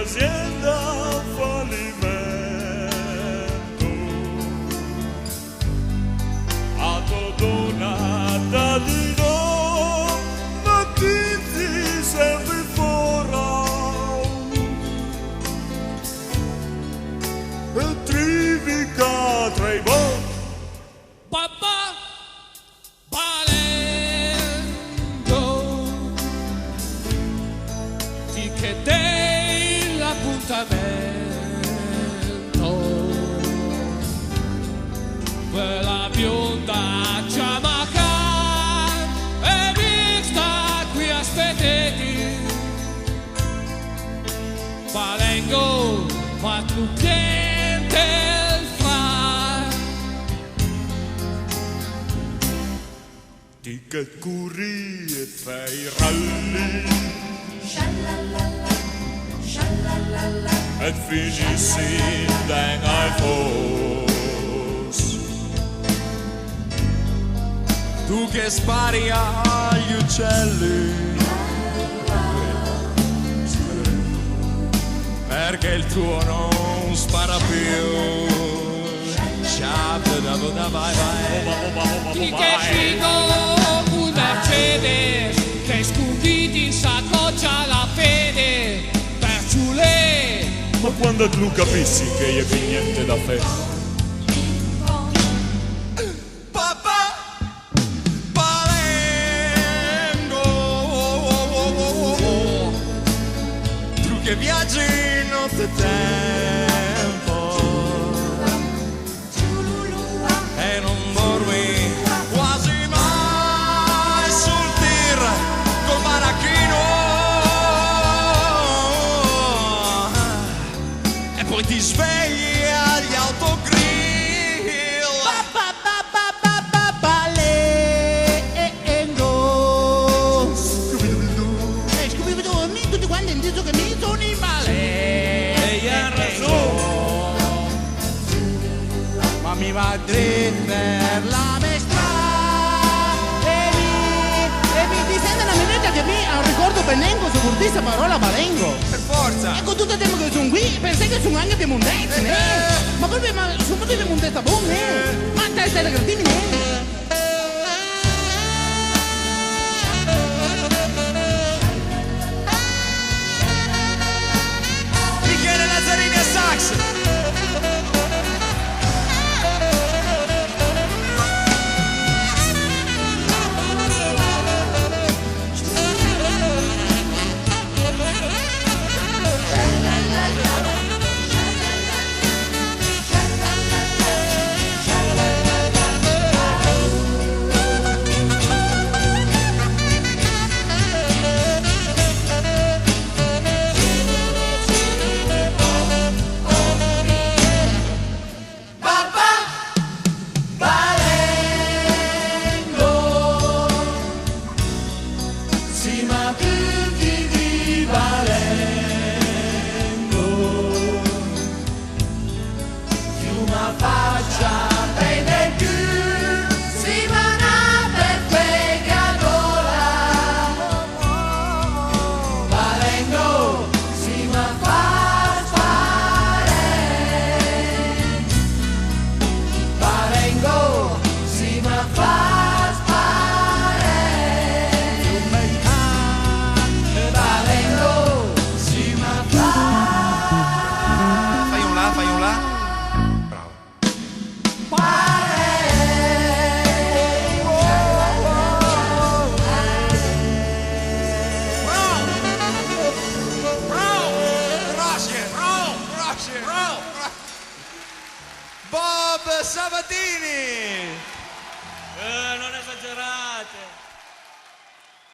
un'azienda al fallimento, a donata di no, ma chi ti serve fora e trivica tra i bon. Papà Palendo ti chiedei l'appuntamento per la bionda giamaca e mixta qui aspettati Palengo ma tu cliente il far Di che curri e fai ralli e finissi in ai fos. Tu che spari agli uccelli perché il tuo non spara più. Vai, vai. Ti che figo un Mercedes che scuditi in saccoccia la fede per ciulè. Ma quando tu capissi che io qui niente da fare? Papà Palengo, tu che viaggi nottetempo e non dormi quasi mai sul tir col baracchino e poi ti svegli agli autogrill. Palengo Scooby-Doo, tutti quanti hanno detto che mi sono in male E ha ragione, ma mi va dritto per la maestra e mi dicendo una minuta che mi ha un ricordo benengo su questa parola Palengo per forza. e con tutto il tempo che sono qui penso che sono anche piemontese ma proprio sono proprio piemontese buono ma stai da grandini Michele Lazzarini e sax. sì ma tutti di Palengo più una faccia bene più si ma una perfegadola Palengo si ma fa fare Palengo si ma fa Fai un là. Bravo. Grazie. Bob Sabatini. Non esagerate.